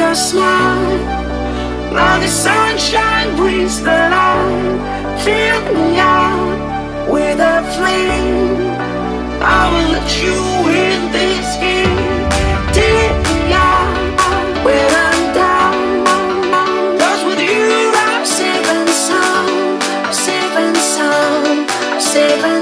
your smile. Now the sunshine brings the light. Fill me out with a flame. I will let you in this game. Take me out when I'm down. 'Cause with you I'm safe and sound. I'm safe and sound. I'm safe and